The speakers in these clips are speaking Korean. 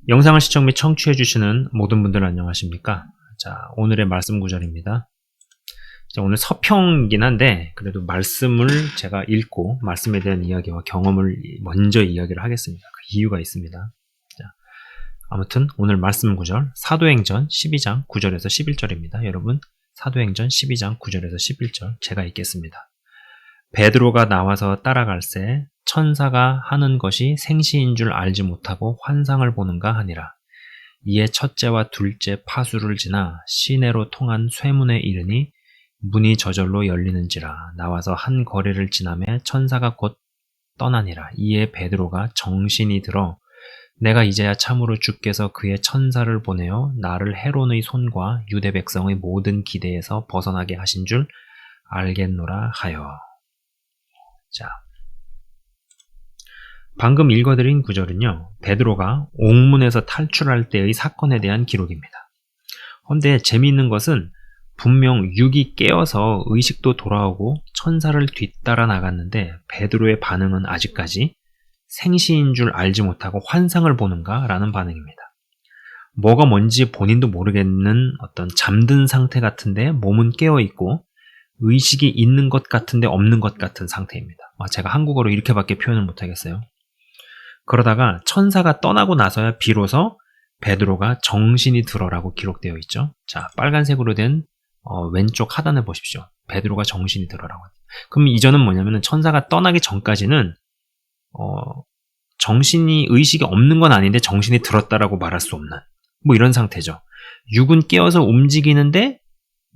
영상을 시청 및 청취해 주시는 모든 분들 안녕하십니까? 자, 오늘의 말씀 구절입니다. 자, 오늘 서평이긴 한데 그래도 말씀을 제가 읽고 말씀에 대한 이야기와 경험을 먼저 이야기를 하겠습니다. 그 이유가 있습니다. 자, 아무튼 오늘 말씀 구절 사도행전 12장 9절에서 11절입니다. 여러분 사도행전 12장 9절에서 11절 제가 읽겠습니다. 베드로가 나와서 따라갈새 천사가 하는 것이 생시인 줄 알지 못하고 환상을 보는가 하니라. 이에 첫째와 둘째 파수를 지나 시내로 통한 쇠문에 이르니 문이 저절로 열리는지라. 나와서 한 거리를 지나매 천사가 곧 떠나니라. 이에 베드로가 정신이 들어 내가 이제야 참으로 주께서 그의 천사를 보내어 나를 헤롯의 손과 유대 백성의 모든 기대에서 벗어나게 하신 줄 알겠노라 하여. 자, 방금 읽어드린 구절은요, 베드로가 옥문에서 탈출할 때의 사건에 대한 기록입니다. 그런데 재미있는 것은 분명 육이 깨어서 의식도 돌아오고 천사를 뒤따라 나갔는데 베드로의 반응은 아직까지 생시인 줄 알지 못하고 환상을 보는가? 라는 반응입니다. 뭐가 뭔지 본인도 모르겠는 어떤 잠든 상태 같은데 몸은 깨어있고 의식이 있는 것 같은데 없는 것 같은 상태입니다. 제가 한국어로 이렇게밖에 표현을 못하겠어요. 그러다가 천사가 떠나고 나서야 비로소 베드로가 정신이 들어라고 기록되어 있죠. 자, 빨간색으로 된 왼쪽 하단을 보십시오. 베드로가 정신이 들어라고. 그럼 이전은 뭐냐면은 천사가 떠나기 전까지는 정신이 의식이 없는 건 아닌데 정신이 들었다라고 말할 수 없는 뭐 이런 상태죠. 육은 깨어서 움직이는데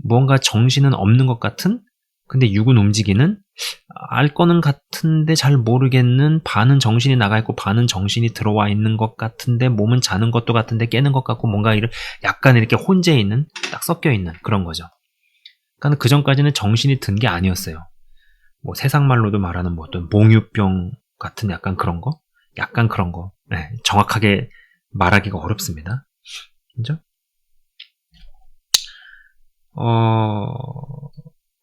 뭔가 정신은 없는 것 같은, 근데 육은 움직이는, 알 거는 같은데 잘 모르겠는, 반은 정신이 나가 있고 반은 정신이 들어와 있는 것 같은데 몸은 자는 것도 같은데 깨는 것 같고 뭔가 약간 이렇게 혼재 있는, 딱 섞여 있는 그런 거죠. 그러니까 그 전까지는 정신이 든 게 아니었어요. 뭐 세상 말로도 말하는 뭐 어떤 몽유병 같은 약간 그런 거, 네, 정확하게 말하기가 어렵습니다. 그죠?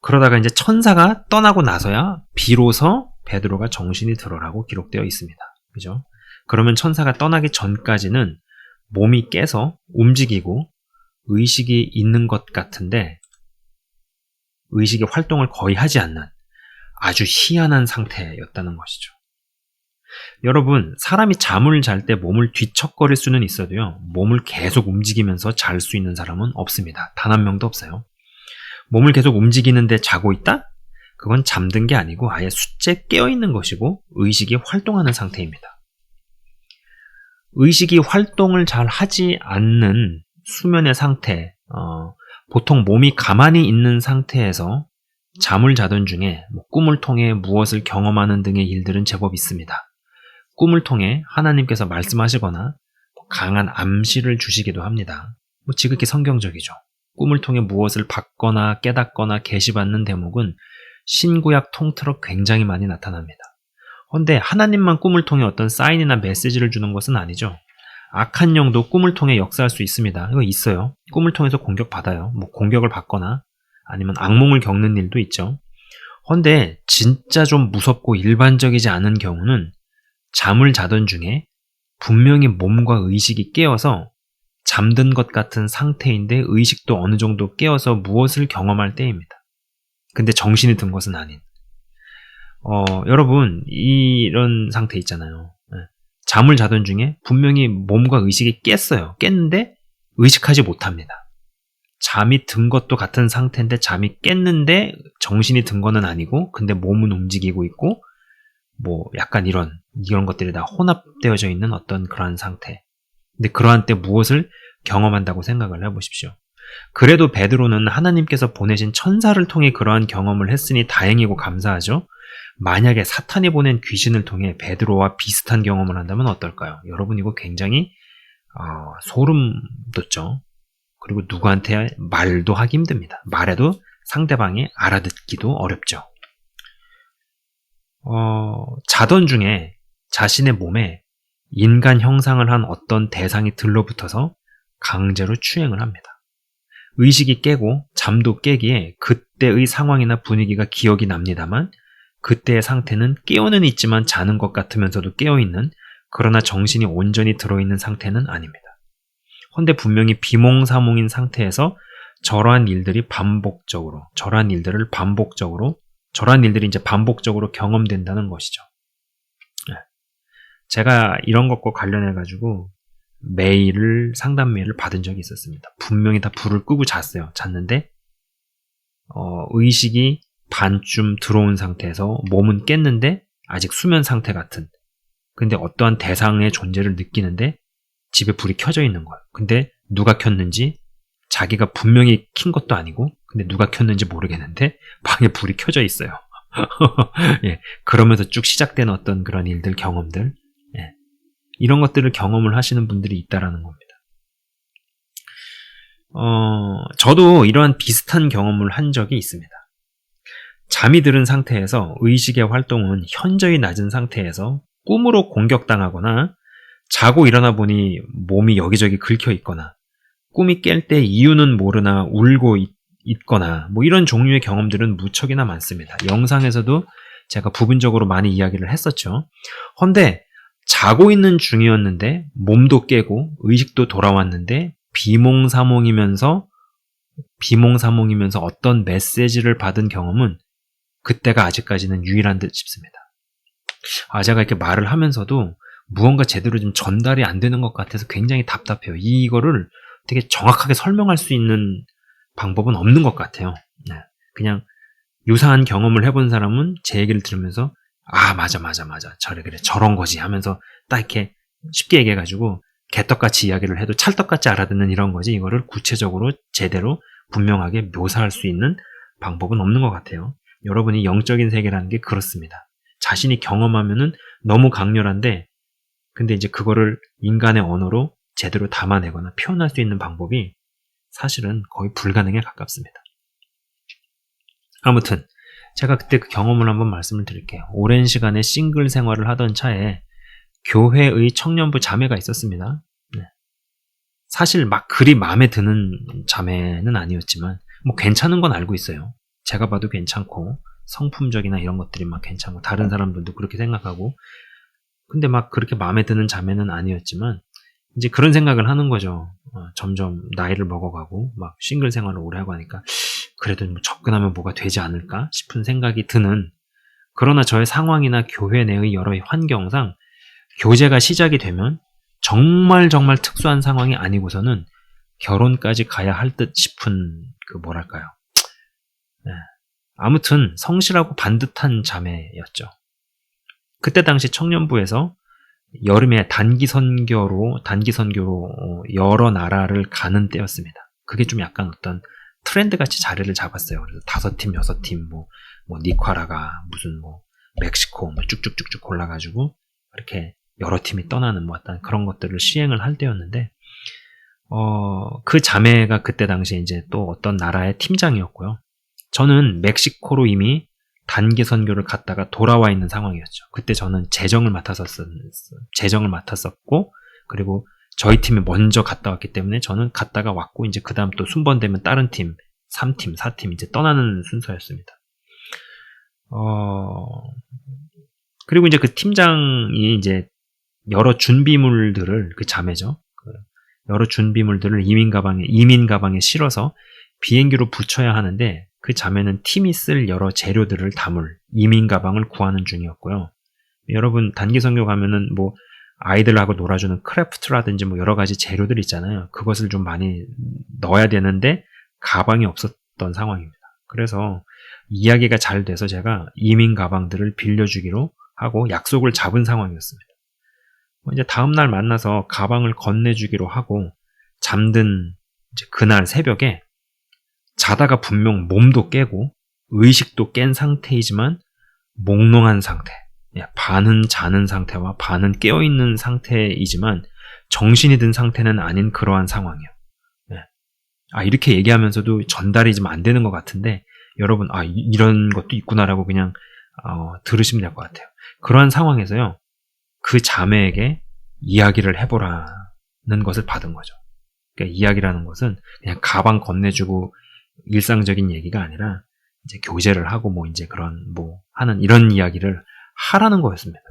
그러다가 이제 천사가 떠나고 나서야 비로소 베드로가 정신이 들어라고 기록되어 있습니다. 그죠? 그러면 천사가 떠나기 전까지는 몸이 깨서 움직이고 의식이 있는 것 같은데 의식의 활동을 거의 하지 않는 아주 희한한 상태였다는 것이죠. 여러분, 사람이 잠을 잘 때 몸을 뒤척거릴 수는 있어도요, 몸을 계속 움직이면서 잘 수 있는 사람은 없습니다. 단 한 명도 없어요. 몸을 계속 움직이는데 자고 있다? 그건 잠든 게 아니고 아예 숫째 깨어있는 것이고 의식이 활동하는 상태입니다. 의식이 활동을 잘 하지 않는 수면의 상태, 보통 몸이 가만히 있는 상태에서 잠을 자던 중에 꿈을 통해 무엇을 경험하는 등의 일들은 제법 있습니다. 꿈을 통해 하나님께서 말씀하시거나 강한 암시를 주시기도 합니다. 지극히 성경적이죠. 꿈을 통해 무엇을 받거나 깨닫거나 계시받는 대목은 신구약 통틀어 굉장히 많이 나타납니다. 그런데 하나님만 꿈을 통해 어떤 사인이나 메시지를 주는 것은 아니죠. 악한 영도 꿈을 통해 역사할 수 있습니다. 이거 있어요. 꿈을 통해서 공격받아요. 공격을 받거나 아니면 악몽을 겪는 일도 있죠. 그런데 진짜 좀 무섭고 일반적이지 않은 경우는 잠을 자던 중에 분명히 몸과 의식이 깨어서 잠든 것 같은 상태인데 의식도 어느 정도 깨어서 무엇을 경험할 때입니다. 근데 정신이 든 것은 아닌. 여러분, 이런 상태 있잖아요. 잠을 자던 중에 분명히 몸과 의식이 깼어요. 깼는데 의식하지 못합니다. 잠이 든 것도 같은 상태인데 잠이 깼는데 정신이 든 거는 아니고 근데 몸은 움직이고 있고 뭐 약간 이런 것들이 다 혼합되어져 있는 어떤 그러한 상태. 근데 그러한 때 무엇을 경험한다고 생각을 해보십시오. 그래도 베드로는 하나님께서 보내신 천사를 통해 그러한 경험을 했으니 다행이고 감사하죠. 만약에 사탄이 보낸 귀신을 통해 베드로와 비슷한 경험을 한다면 어떨까요? 여러분 이거 굉장히 소름 돋죠. 그리고 누구한테 말도 하기 힘듭니다. 말해도 상대방이 알아듣기도 어렵죠. 자던 중에 자신의 몸에 인간 형상을 한 어떤 대상이 들러붙어서 강제로 추행을 합니다. 의식이 깨고 잠도 깨기에 그때의 상황이나 분위기가 기억이 납니다만 그때의 상태는 깨어는 있지만 자는 것 같으면서도 깨어있는 그러나 정신이 온전히 들어있는 상태는 아닙니다. 헌데 분명히 비몽사몽인 상태에서 저러한 일들이 이제 반복적으로 경험된다는 것이죠. 제가 이런 것과 관련해가지고 상담 메일을 받은 적이 있었습니다. 분명히 다 불을 끄고 잤는데, 의식이 반쯤 들어온 상태에서 몸은 깼는데, 아직 수면 상태 같은. 근데 어떠한 대상의 존재를 느끼는데, 집에 불이 켜져 있는 거예요. 근데 누가 켰는지, 자기가 분명히 킨 것도 아니고, 근데 누가 켰는지 모르겠는데, 방에 불이 켜져 있어요. 예, 그러면서 쭉 시작된 어떤 그런 일들, 경험들, 예, 이런 것들을 경험을 하시는 분들이 있다라는 겁니다. 저도 이러한 비슷한 경험을 한 적이 있습니다. 잠이 들은 상태에서 의식의 활동은 현저히 낮은 상태에서 꿈으로 공격당하거나 자고 일어나 보니 몸이 여기저기 긁혀 있거나 꿈이 깰 때 이유는 모르나 울고 있거나 뭐 이런 종류의 경험들은 무척이나 많습니다. 영상에서도 제가 부분적으로 많이 이야기를 했었죠. 헌데 자고 있는 중이었는데 몸도 깨고 의식도 돌아왔는데 비몽사몽이면서 어떤 메시지를 받은 경험은 그때가 아직까지는 유일한 듯 싶습니다. 제가 이렇게 말을 하면서도 무언가 제대로 좀 전달이 안 되는 것 같아서 굉장히 답답해요. 이거를 되게 정확하게 설명할 수 있는 방법은 없는 것 같아요. 그냥 유사한 경험을 해본 사람은 제 얘기를 들으면서 맞아. 그래. 저런 거지 하면서 딱 이렇게 쉽게 얘기해가지고 개떡같이 이야기를 해도 찰떡같이 알아듣는 이런 거지, 이거를 구체적으로 제대로 분명하게 묘사할 수 있는 방법은 없는 것 같아요. 여러분이 영적인 세계라는 게 그렇습니다. 자신이 경험하면은 너무 강렬한데, 근데 이제 그거를 인간의 언어로 제대로 담아내거나 표현할 수 있는 방법이 사실은 거의 불가능에 가깝습니다. 아무튼 제가 그때 그 경험을 한번 말씀을 드릴게요. 오랜 시간의 싱글 생활을 하던 차에 교회의 청년부 자매가 있었습니다. 사실 막 그리 마음에 드는 자매는 아니었지만 뭐 괜찮은 건 알고 있어요. 제가 봐도 괜찮고 성품적이나 이런 것들이 막 괜찮고 다른 사람들도 그렇게 생각하고, 근데 막 그렇게 마음에 드는 자매는 아니었지만 이제 그런 생각을 하는 거죠. 점점 나이를 먹어가고 막 싱글 생활을 오래 하고 하니까 그래도 뭐 접근하면 뭐가 되지 않을까 싶은 생각이 드는, 그러나 저의 상황이나 교회 내의 여러 환경상 교제가 시작이 되면 정말 특수한 상황이 아니고서는 결혼까지 가야 할 듯 싶은 뭐랄까요. 아무튼 성실하고 반듯한 자매였죠. 그때 당시 청년부에서 여름에 단기 선교로 여러 나라를 가는 때였습니다. 그게 좀 약간 어떤 트렌드 같이 자리를 잡았어요. 그래서 5팀, 6팀, 뭐 니카라가, 무슨 멕시코, 쭉쭉쭉쭉 골라가지고 이렇게 여러 팀이 떠나는 어떤 그런 것들을 시행을 할 때였는데, 그 자매가 그때 당시에 이제 또 어떤 나라의 팀장이었고요. 저는 멕시코로 이미 단기 선교를 갔다가 돌아와 있는 상황이었죠. 그때 저는 재정을 맡았었고, 그리고 저희 팀이 먼저 갔다 왔기 때문에 저는 갔다가 왔고, 이제 그 다음 또 순번되면 다른 팀, 3팀, 4팀 이제 떠나는 순서였습니다. 그리고 이제 그 팀장이 이제 여러 준비물들을, 그 자매죠. 여러 준비물들을 이민 가방에 실어서 비행기로 붙여야 하는데, 그 자매는 팀이 쓸 여러 재료들을 담을 이민 가방을 구하는 중이었고요. 여러분 단기 선교 가면은 아이들하고 놀아주는 크래프트라든지 여러 가지 재료들 있잖아요. 그것을 좀 많이 넣어야 되는데 가방이 없었던 상황입니다. 그래서 이야기가 잘 돼서 제가 이민 가방들을 빌려주기로 하고 약속을 잡은 상황이었습니다. 이제 다음날 만나서 가방을 건네주기로 하고 잠든 이제 그날 새벽에 자다가 분명 몸도 깨고 의식도 깬 상태이지만 몽롱한 상태, 반은 자는 상태와 반은 깨어있는 상태이지만 정신이 든 상태는 아닌 그러한 상황이에요. 이렇게 얘기하면서도 전달이 좀 안 되는 것 같은데, 여러분 이런 것도 있구나라고 그냥 들으시면 될 것 같아요. 그러한 상황에서요, 그 자매에게 이야기를 해보라는 것을 받은 거죠. 그러니까 이야기라는 것은 그냥 가방 건네주고 일상적인 얘기가 아니라 이제 교제를 하고 이제 그런 하는 이런 이야기를 하라는 거였습니다.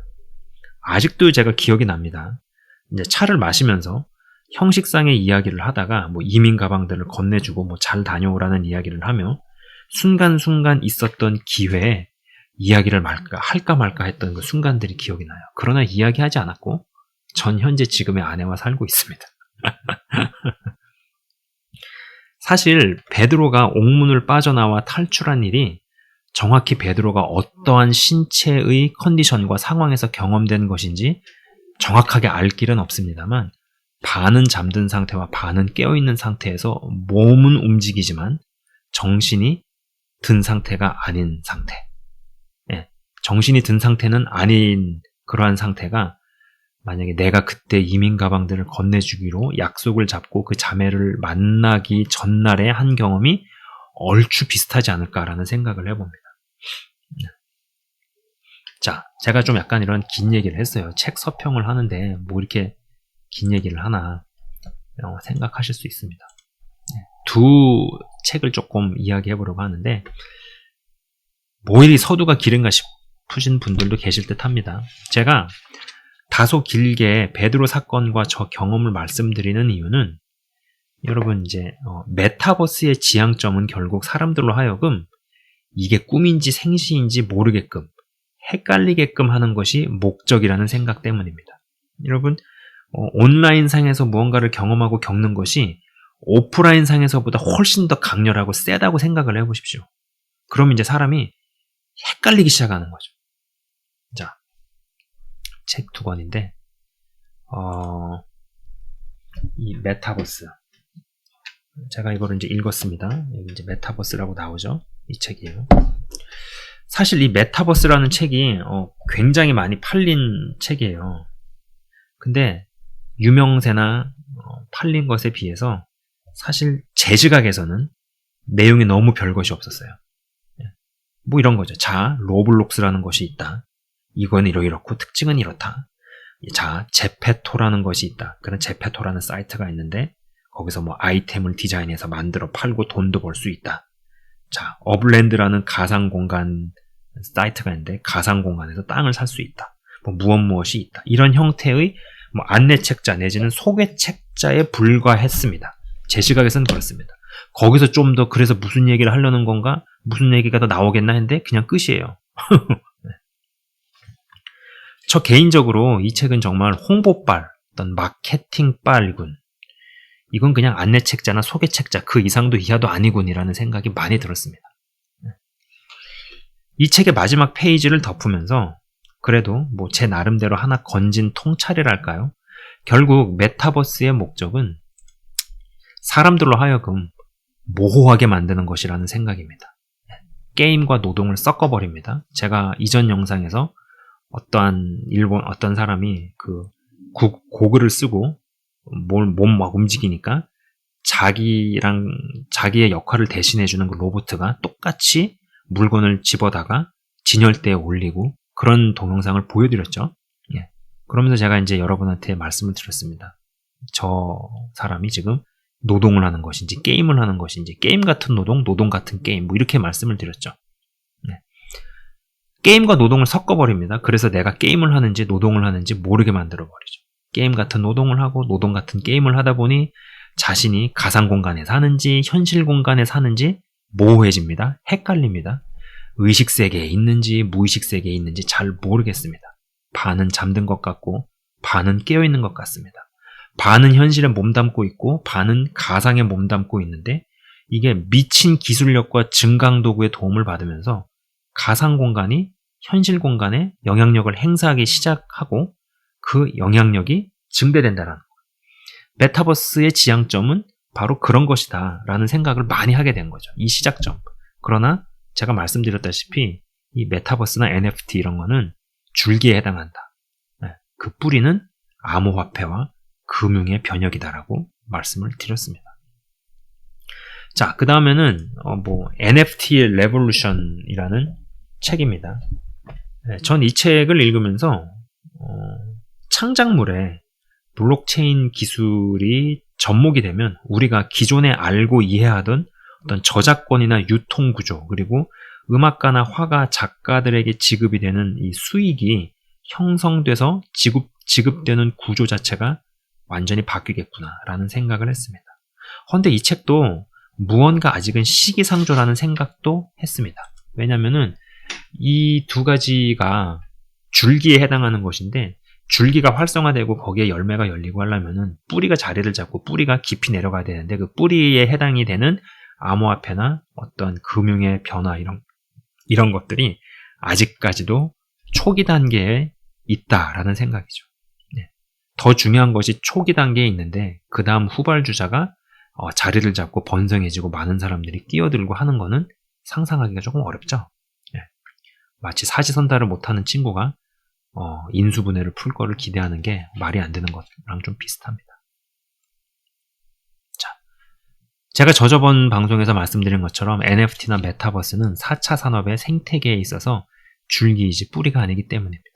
아직도 제가 기억이 납니다. 이제 차를 마시면서 형식상의 이야기를 하다가 뭐 이민 가방들을 건네주고 뭐 잘 다녀오라는 이야기를 하며 순간순간 있었던 기회에 이야기를 할까 말까 했던 그 순간들이 기억이 나요. 그러나 이야기하지 않았고 전 현재 지금의 아내와 살고 있습니다. 사실 베드로가 옥문을 빠져나와 탈출한 일이 정확히 베드로가 어떠한 신체의 컨디션과 상황에서 경험된 것인지 정확하게 알 길은 없습니다만 반은 잠든 상태와 반은 깨어있는 상태에서 몸은 움직이지만 정신이 든 상태가 아닌 상태. 예, 정신이 든 상태는 아닌 그러한 상태가 만약에 내가 그때 이민 가방들을 건네주기로 약속을 잡고 그 자매를 만나기 전날에 한 경험이 얼추 비슷하지 않을까라는 생각을 해봅니다. 자, 제가 좀 약간 이런 긴 얘기를 했어요. 책 서평을 하는데 뭐 이렇게 긴 얘기를 하나 생각하실 수 있습니다. 두 책을 조금 이야기해보려고 하는데 뭐 이리 서두가 기른가 싶으신 분들도 계실 듯 합니다. 제가 다소 길게 베드로 사건과 저 경험을 말씀드리는 이유는 여러분 이제 메타버스의 지향점은 결국 사람들로 하여금 이게 꿈인지 생시인지 모르게끔 헷갈리게끔 하는 것이 목적이라는 생각 때문입니다. 여러분 온라인 상에서 무언가를 경험하고 겪는 것이 오프라인 상에서보다 훨씬 더 강렬하고 세다고 생각을 해보십시오. 그럼 이제 사람이 헷갈리기 시작하는 거죠. 자, 책 두 권인데 이 메타버스 제가 이거를 이제 읽었습니다. 여기 이제 메타버스라고 나오죠. 이 책이에요. 사실 이 메타버스라는 책이 굉장히 많이 팔린 책이에요. 근데 유명세나 팔린 것에 비해서 사실 제 시각에서는 내용이 너무 별것이 없었어요. 뭐 이런 거죠. 자, 로블록스라는 것이 있다. 이건 이렇고 특징은 이렇다. 자, 제페토라는 것이 있다. 그런 제페토라는 사이트가 있는데 거기서 뭐 아이템을 디자인해서 만들어 팔고 돈도 벌 수 있다. 자, 업랜드라는 가상공간 사이트가 있는데 가상공간에서 땅을 살 수 있다. 뭐 무엇이 있다. 이런 형태의 뭐 안내책자 내지는 소개책자에 불과했습니다. 제 시각에서는 그렇습니다. 거기서 좀 더 그래서 무슨 얘기를 하려는 건가? 무슨 얘기가 더 나오겠나 했는데 그냥 끝이에요. 네. 저 개인적으로 이 책은 정말 홍보빨, 어떤 마케팅빨이군. 이건 그냥 안내책자나 소개책자 그 이상도 이하도 아니군이라는 생각이 많이 들었습니다. 이 책의 마지막 페이지를 덮으면서 그래도 뭐 제 나름대로 하나 건진 통찰이랄까요? 결국 메타버스의 목적은 사람들로 하여금 모호하게 만드는 것이라는 생각입니다. 게임과 노동을 섞어버립니다. 제가 이전 영상에서 어떤 사람이 그 고글을 쓰고 몸 막 움직이니까 자기의 역할을 대신해주는 그 로봇가 똑같이 물건을 집어다가 진열대에 올리고 그런 동영상을 보여드렸죠. 예. 그러면서 제가 이제 여러분한테 말씀을 드렸습니다. 저 사람이 지금 노동을 하는 것인지 게임을 하는 것인지 게임 같은 노동 같은 게임 뭐 이렇게 말씀을 드렸죠. 예. 게임과 노동을 섞어버립니다. 그래서 내가 게임을 하는지 노동을 하는지 모르게 만들어버리죠. 게임 같은 노동을 하고 노동 같은 게임을 하다 보니 자신이 가상 공간에 사는지 현실 공간에 사는지 모호해집니다. 헷갈립니다. 의식 세계에 있는지 무의식 세계에 있는지 잘 모르겠습니다. 반은 잠든 것 같고 반은 깨어있는 것 같습니다. 반은 현실에 몸담고 있고 반은 가상에 몸담고 있는데 이게 미친 기술력과 증강도구의 도움을 받으면서 가상 공간이 현실 공간에 영향력을 행사하기 시작하고 그 영향력이 증대된다는 거예요. 메타버스의 지향점은 바로 그런 것이다 라는 생각을 많이 하게 된 거죠. 이 시작점. 그러나 제가 말씀드렸다시피 이 메타버스나 NFT 이런 거는 줄기에 해당한다. 그 뿌리는 암호화폐와 금융의 변혁이다라고 말씀을 드렸습니다. 자, 그 다음에는 NFT 레볼루션이라는 책입니다. 전 이 책을 읽으면서 창작물에 블록체인 기술이 접목이 되면 우리가 기존에 알고 이해하던 어떤 저작권이나 유통구조 그리고 음악가나 화가 작가들에게 지급이 되는 이 수익이 형성돼서 지급되는 구조 자체가 완전히 바뀌겠구나라는 생각을 했습니다. 그런데 이 책도 무언가 아직은 시기상조라는 생각도 했습니다. 왜냐면은 이 두 가지가 줄기에 해당하는 것인데 줄기가 활성화되고 거기에 열매가 열리고 하려면은 뿌리가 자리를 잡고 뿌리가 깊이 내려가야 되는데 그 뿌리에 해당이 되는 암호화폐나 어떤 금융의 변화 이런 것들이 아직까지도 초기 단계에 있다라는 생각이죠. 네. 더 중요한 것이 초기 단계에 있는데 그 다음 후발주자가 자리를 잡고 번성해지고 많은 사람들이 끼어들고 하는 거는 상상하기가 조금 어렵죠. 네. 마치 사지선다를 못하는 친구가 인수분해를 풀 거를 기대하는 게 말이 안 되는 것랑 좀 비슷합니다. 자, 제가 저번 방송에서 말씀드린 것처럼 NFT나 메타버스는 4차 산업의 생태계에 있어서 줄기이지 뿌리가 아니기 때문입니다.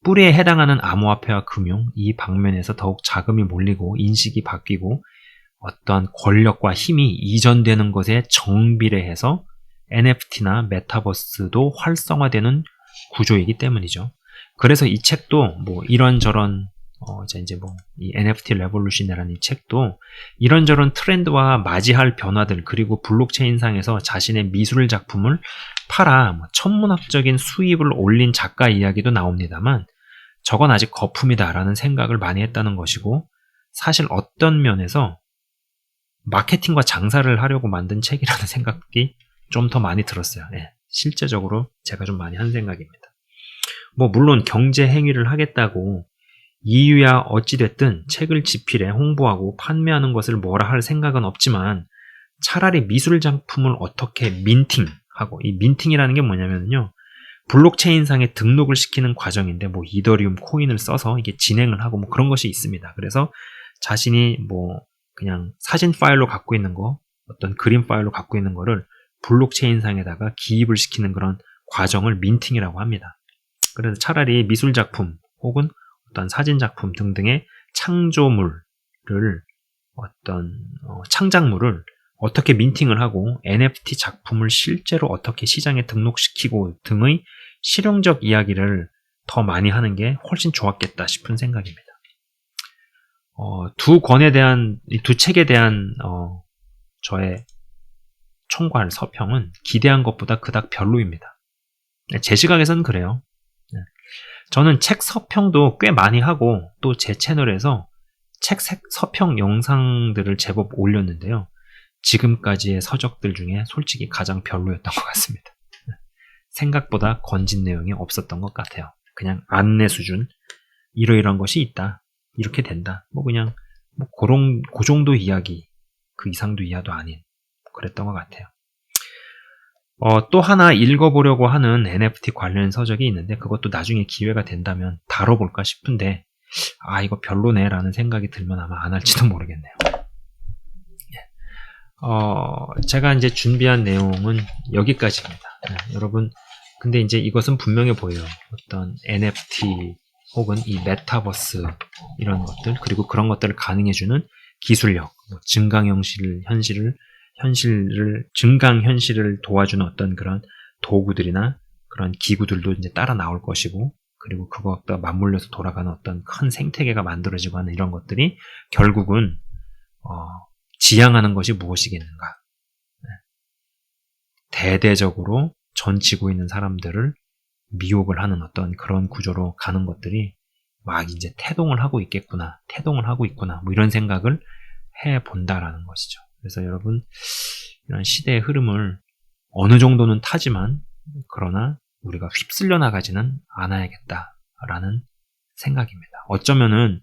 뿌리에 해당하는 암호화폐와 금융, 이 방면에서 더욱 자금이 몰리고 인식이 바뀌고 어떤 권력과 힘이 이전되는 것에 정비례해서 NFT나 메타버스도 활성화되는 구조이기 때문이죠. 그래서 이 책도 뭐 이런저런 이 NFT 레볼루션이라는 이 책도 이런저런 트렌드와 맞이할 변화들 그리고 블록체인상에서 자신의 미술 작품을 팔아 천문학적인 수입을 올린 작가 이야기도 나옵니다만 저건 아직 거품이다라는 생각을 많이 했다는 것이고 사실 어떤 면에서 마케팅과 장사를 하려고 만든 책이라는 생각이 좀 더 많이 들었어요. 네, 실제적으로 제가 좀 많이 한 생각입니다. 뭐 물론 경제 행위를 하겠다고 이유야 어찌됐든 책을 집필해 홍보하고 판매하는 것을 뭐라 할 생각은 없지만 차라리 미술 작품을 어떻게 민팅하고 이 민팅이라는 게 뭐냐면요. 블록체인상에 등록을 시키는 과정인데 뭐 이더리움 코인을 써서 이게 진행을 하고 뭐 그런 것이 있습니다. 그래서 자신이 뭐 그냥 사진 파일로 갖고 있는 거 어떤 그림 파일로 갖고 있는 거를 블록체인상에다가 기입을 시키는 그런 과정을 민팅이라고 합니다. 그래서 차라리 미술 작품 혹은 어떤 사진 작품 등등의 창조물을 어떤 창작물을 어떻게 민팅을 하고 NFT 작품을 실제로 어떻게 시장에 등록시키고 등의 실용적 이야기를 더 많이 하는 게 훨씬 좋았겠다 싶은 생각입니다. 이 두 책에 대한 저의 총괄 서평은 기대한 것보다 그닥 별로입니다. 제 시각에서는 그래요. 저는 책 서평도 꽤 많이 하고 또 제 채널에서 책 서평 영상들을 제법 올렸는데요. 지금까지의 서적들 중에 솔직히 가장 별로였던 것 같습니다. 생각보다 건진 내용이 없었던 것 같아요. 그냥 안내 수준, 이러이러한 것이 있다, 이렇게 된다, 뭐 그냥 뭐 그 정도 이야기, 그 이상도 이하도 아닌 그랬던 것 같아요. 또 하나 읽어보려고 하는 NFT 관련 서적이 있는데 그것도 나중에 기회가 된다면 다뤄볼까 싶은데 이거 별로네 라는 생각이 들면 아마 안 할지도 모르겠네요. 제가 이제 준비한 내용은 여기까지입니다. 여러분, 근데 이제 이것은 분명해 보여요. 어떤 NFT 혹은 이 메타버스 이런 것들, 그리고 그런 것들을 가능해주는 기술력, 증강현실을 도와주는 어떤 그런 도구들이나 그런 기구들도 이제 따라 나올 것이고, 그리고 그것과 맞물려서 돌아가는 어떤 큰 생태계가 만들어지고 하는 이런 것들이 결국은 지향하는 것이 무엇이겠는가? 대대적으로 전 지구에 있는 사람들을 미혹을 하는 어떤 그런 구조로 가는 것들이 막 이제 태동을 하고 있구나, 뭐 이런 생각을 해본다라는 것이죠. 그래서 여러분, 이런 시대의 흐름을 어느 정도는 타지만, 그러나 우리가 휩쓸려 나가지는 않아야겠다라는 생각입니다. 어쩌면은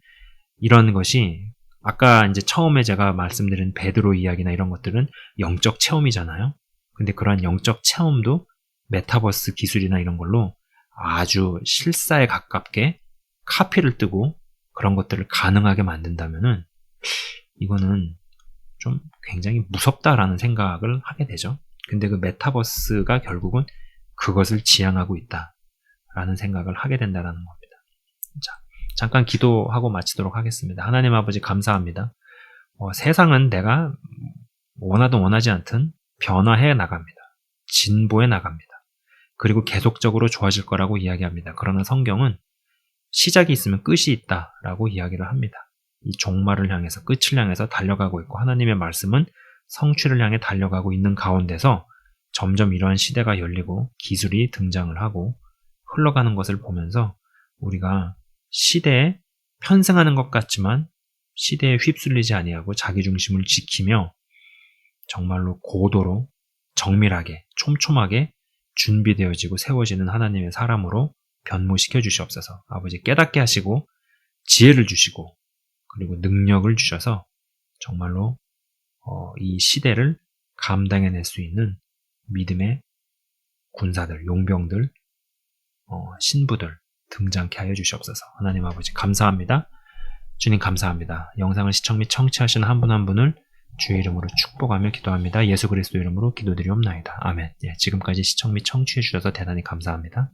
이런 것이 아까 이제 처음에 제가 말씀드린 베드로 이야기나 이런 것들은 영적 체험이잖아요. 근데 그러한 영적 체험도 메타버스 기술이나 이런 걸로 아주 실사에 가깝게 카피를 뜨고 그런 것들을 가능하게 만든다면은 이거는 좀 굉장히 무섭다라는 생각을 하게 되죠. 근데 그 메타버스가 결국은 그것을 지향하고 있다라는 생각을 하게 된다는 겁니다. 자, 잠깐 기도하고 마치도록 하겠습니다. 하나님 아버지 감사합니다. 세상은 내가 원하든 원하지 않든 변화해 나갑니다. 진보해 나갑니다. 그리고 계속적으로 좋아질 거라고 이야기합니다. 그러나 성경은 시작이 있으면 끝이 있다라고 이야기를 합니다. 이 종말을 향해서, 끝을 향해서 달려가고 있고, 하나님의 말씀은 성취를 향해 달려가고 있는 가운데서 점점 이러한 시대가 열리고 기술이 등장을 하고 흘러가는 것을 보면서 우리가 시대에 편승하는 것 같지만 시대에 휩쓸리지 아니하고 자기 중심을 지키며 정말로 고도로 정밀하게 촘촘하게 준비되어지고 세워지는 하나님의 사람으로 변모시켜 주시옵소서. 아버지 깨닫게 하시고 지혜를 주시고 그리고 능력을 주셔서 정말로 이 시대를 감당해낼 수 있는 믿음의 군사들, 용병들, 신부들 등장케 하여 주시옵소서. 하나님 아버지 감사합니다. 주님 감사합니다. 영상을 시청 및 청취하시는 한 분 한 분을 주의 이름으로 축복하며 기도합니다. 예수 그리스도 이름으로 기도드리옵나이다. 아멘. 지금까지 시청 및 청취해 주셔서 대단히 감사합니다.